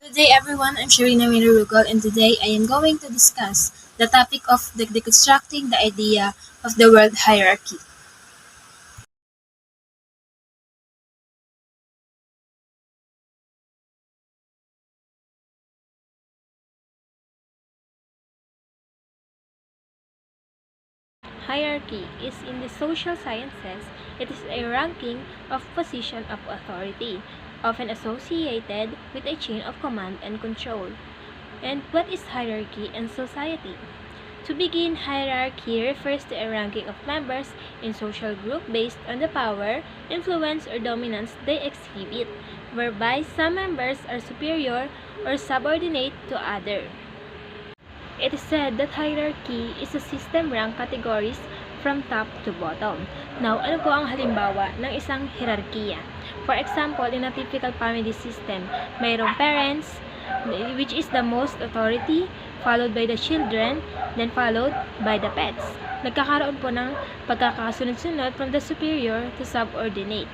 Good day everyone, I'm Sharina Mirugal and today I am going to discuss the topic of the deconstructing the idea of the world hierarchy. Hierarchy is in the social sciences, it is a ranking of position of authority, often associated with a chain of command and control. And what is hierarchy in society? To begin, hierarchy refers to a ranking of members in social group based on the power, influence, or dominance they exhibit, whereby some members are superior or subordinate to others. It is said that hierarchy is a system rank categories from top to bottom. Now, ano po ang halimbawa ng isang hierarkiya? For example, in a typical family system, mayroong parents, which is the most authority, followed by the children, then followed by the pets. Nagkakaroon po ng pagkakasunod-sunod from the superior to subordinate.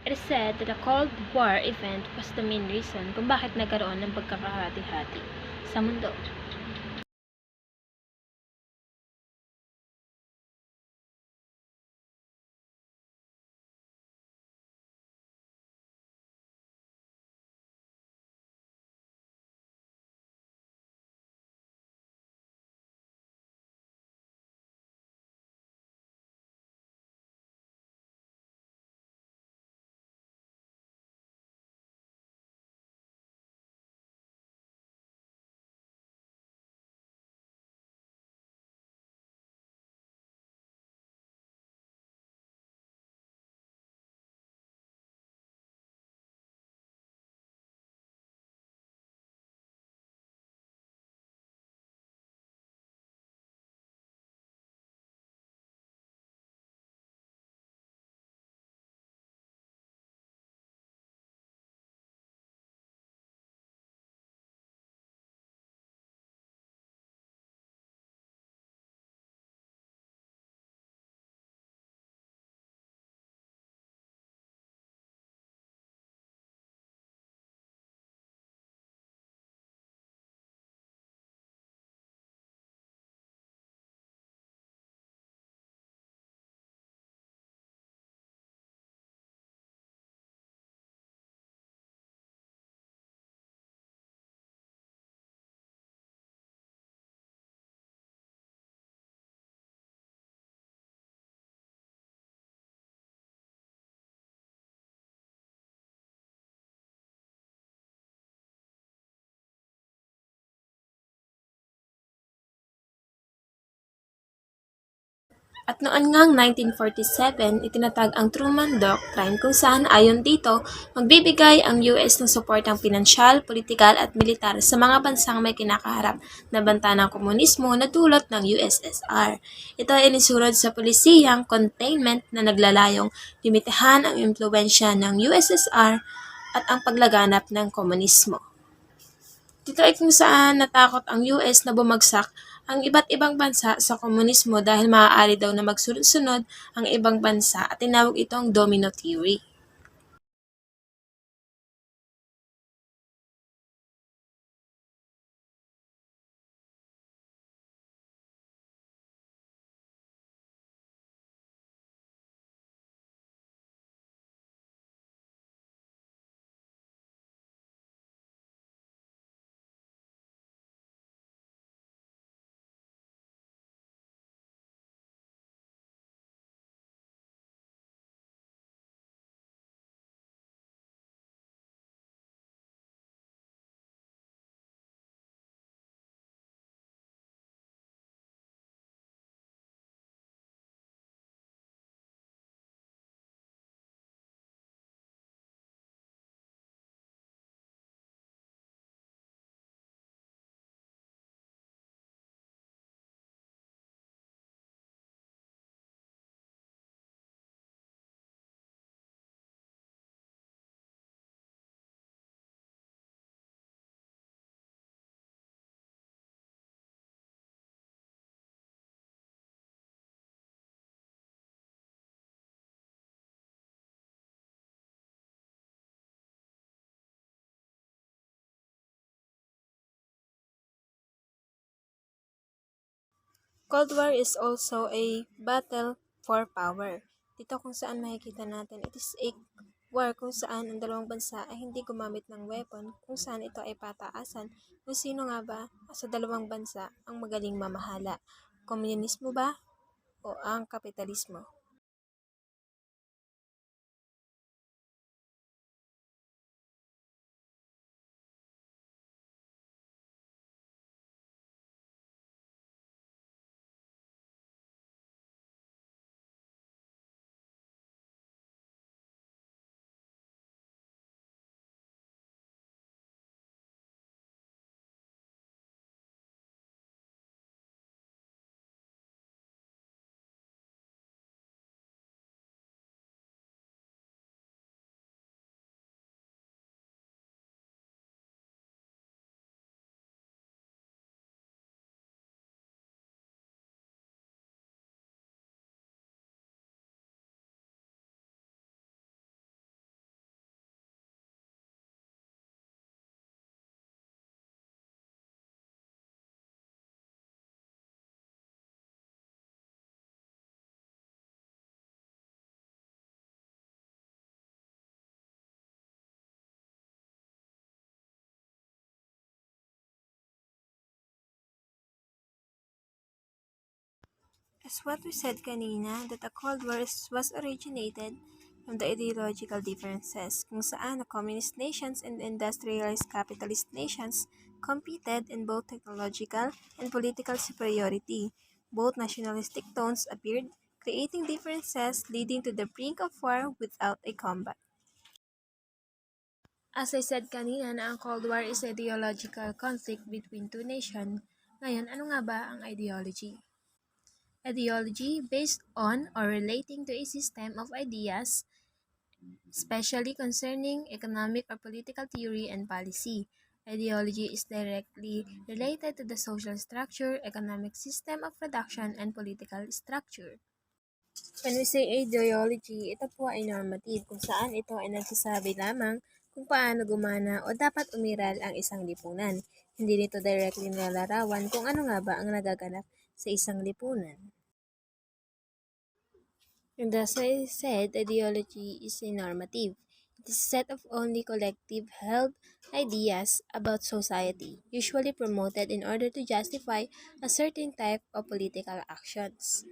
It is said that the Cold War event was the main reason kung bakit nagkaroon ng pagkakahati-hati sa mundo. At noon ngang 1947, itinatag ang Truman Doctrine kung saan ayon dito, magbibigay ang US ng suportang pinansyal, politikal at militar sa mga bansang may kinakaharap na banta ng komunismo na dulot ng USSR. Ito ay inisulod sa polisiyang containment na naglalayong limitahan ang impluensya ng USSR at ang paglaganap ng komunismo. Dito ay kung saan natakot ang US na bumagsak ang iba't ibang bansa sa komunismo dahil maaari daw na magsunod-sunod ang ibang bansa at tinawag itong domino theory. Cold War is also a battle for power. Dito kung saan makikita natin, it is a war kung saan ang dalawang bansa ay hindi gumamit ng weapon, kung saan ito ay pataasan kung sino nga ba sa dalawang bansa ang magaling mamahala. Komunismo ba o ang kapitalismo? As what we said kanina, that the Cold War was originated from the ideological differences kung saan the communist nations and industrialized capitalist nations competed in both technological and political superiority. Both nationalistic tones appeared, creating differences leading to the brink of war without a combat. As I said kanina na ang Cold War is ideological conflict between two nations, ngayon ano nga ba ang ideology? Ideology based on or relating to a system of ideas, especially concerning economic or political theory and policy. Ideology is directly related to the social structure, economic system of production, and political structure. When we say ideology, ito po ay normative kung saan ito ay nagsasabi lamang kung paano gumana o dapat umiral ang isang lipunan. Hindi nito directly nilalarawan kung ano nga ba ang nagaganap sa isang lipunan. And as I said, ideology is a normative. It is a set of only collective held ideas about society, usually promoted in order to justify a certain type of political actions.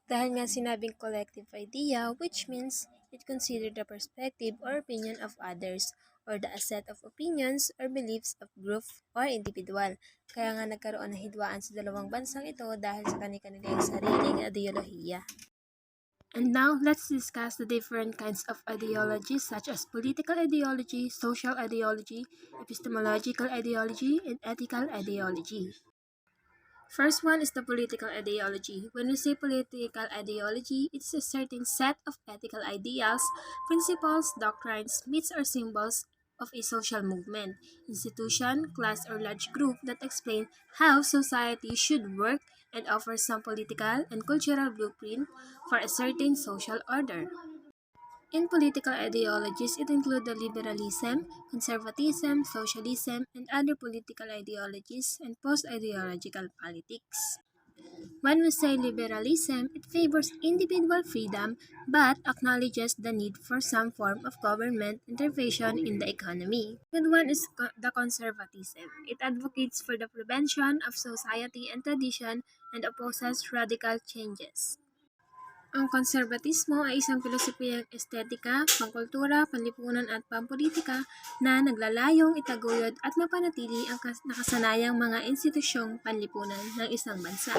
Dahil nga sinabing collective idea, which means it considered the perspective or opinion of others, or the set of opinions or beliefs of group or individual. Kaya nga nagkaroon ng hidwaan sa dalawang bansang ito dahil sa kanilang sariling ideolohiya. And now, let's discuss the different kinds of ideologies such as political ideology, social ideology, epistemological ideology, and ethical ideology. First one is the political ideology. When we say political ideology, it's a certain set of ethical ideals, principles, doctrines, myths, or symbols of a social movement, institution, class, or large group that explain how society should work and offer some political and cultural blueprint for a certain social order. In political ideologies, it includes the liberalism, conservatism, socialism, and other political ideologies and post-ideological politics. When we say liberalism, it favors individual freedom but acknowledges the need for some form of government intervention in the economy. The second one is the conservatism. It advocates for the prevention of society and tradition and opposes radical changes. Ang konserbatismo ay isang filosofiyang estetika, pangkultura, panlipunan at pampolitika na naglalayong itaguyod at mapanatili ang nakasanayang mga institusyong panlipunan ng isang bansa.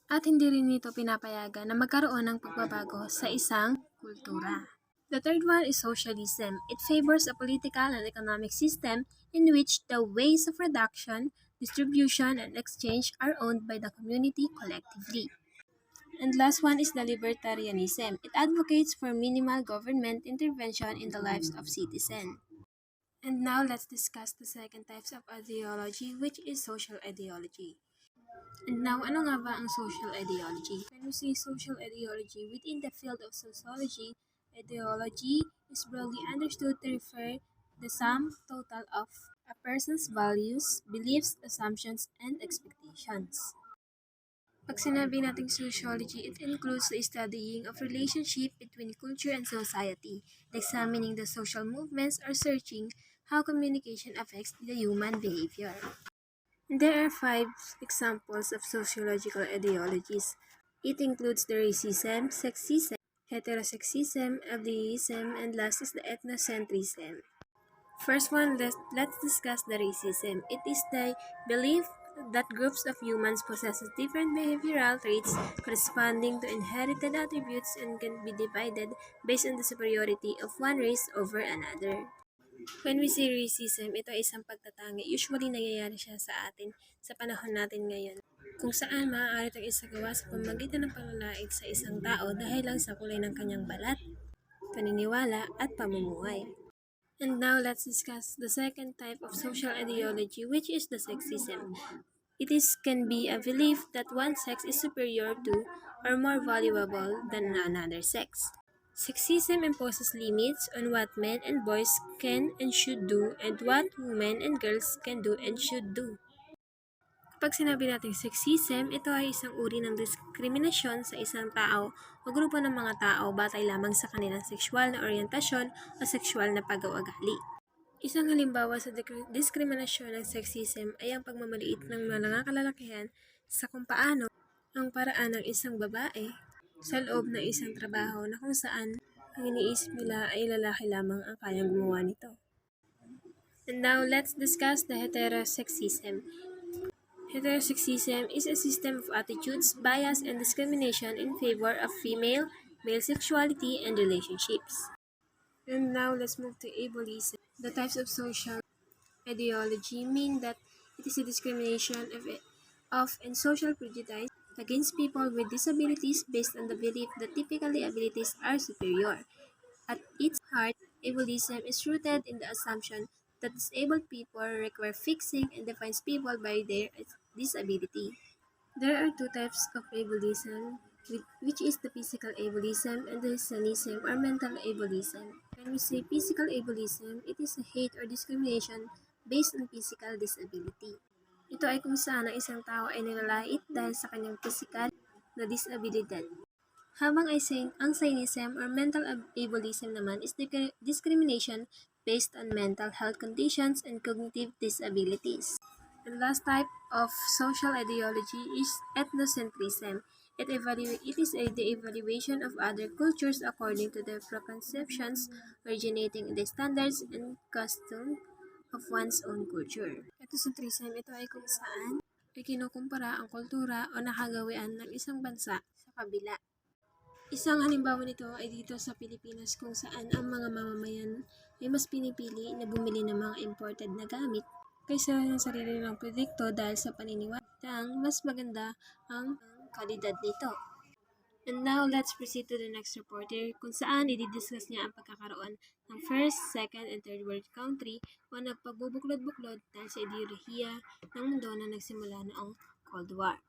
At hindi rin nito pinapayagan na magkaroon ng pagbabago sa isang kultura. The third one is socialism. It favors a political and economic system in which the ways of production, distribution, and exchange are owned by the community collectively. And last one is the libertarianism. It advocates for minimal government intervention in the lives of citizens. And now let's discuss the second types of ideology, which is social ideology. And now, ano nga ba ang social ideology? When we say social ideology within the field of sociology, ideology is broadly understood to refer the sum total of a person's values, beliefs, assumptions, and expectations. Pag sinabi nating sociology, it includes the studying of relationship between culture and society, examining the social movements or searching how communication affects the human behavior. There are 5 examples of sociological ideologies. It includes the racism, sexism, heterosexism, ableism, and last is the ethnocentrism. First one, let's discuss the racism. It is the belief that groups of humans possess different behavioral traits corresponding to inherited attributes and can be divided based on the superiority of one race over another. When we say racism, ito ay isang pagtatangi. Usually, nangyayari siya sa atin sa panahon natin ngayon, kung saan maaari itong isagawa sa pamamagitan ng panlalait sa isang tao dahil lang sa kulay ng kanyang balat, paniniwala, at pamumuhay. And now let's discuss the second type of social ideology, which is the sexism. Can be a belief that one sex is superior to or more valuable than another sex. Sexism imposes limits on what men and boys can and should do and what women and girls can do and should do. Kapag sinabi natin sexism, ito ay isang uri ng diskriminasyon sa isang tao o grupo ng mga tao batay lamang sa kanilang sexual na oryentasyon o sexual na pag-uugali. Isang halimbawa sa diskriminasyon ng sexism ay ang pagmamaliit ng mga kalalakihan sa kung paano ang paraan ng isang babae sa loob ng isang trabaho na kung saan ang iniisip nila ay lalaki lamang ang kayang gumawa nito. And now let's discuss the heterosexism. Heterosexism is a system of attitudes, bias, and discrimination in favor of female, male sexuality, and relationships. And now let's move to ableism. The types of social ideology mean that it is a discrimination of and social prejudice against people with disabilities based on the belief that typically abilities are superior. At its heart, ableism is rooted in the assumption that disabled people require fixing and defines people by their disability. There are 2 types of ableism, which is the physical ableism and the sanism or mental ableism. When we say physical ableism, it is a hate or discrimination based on physical disability. Ito ay kung saan ang isang tao ay nilalait dahil sa kanyang physical na disabilidad. Habang ang cynicism or mental ableism naman is discrimination based on mental health conditions and cognitive disabilities. The last type of social ideology is ethnocentrism. It is the evaluation of other cultures according to their preconceptions originating in the standards and custom of one's own culture. Ethnocentrism, ito ay kung saan ay kinukumpara ang kultura o nakagawian ng isang bansa sa kabila. Isang halimbawa nito ay dito sa Pilipinas kung saan ang mga mamamayan ay mas pinipili na bumili ng mga imported na gamit kaysa ng sarili nilang produkto dahil sa paniniwalang mas maganda ang kalidad nito. And now, let's proceed to the next reporter kung saan i-discuss niya ang pagkakaroon ng first, second, and third world country o nagpagbubuklod-buklod dahil sa ideolohiya ng mundo na nagsimula noong Cold War.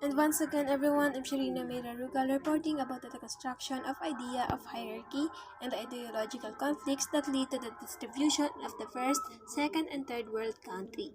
And once again, everyone, I'm Sharina Merarugal reporting about the construction of idea of hierarchy and the ideological conflicts that lead to the distribution of the first, second, and third world country.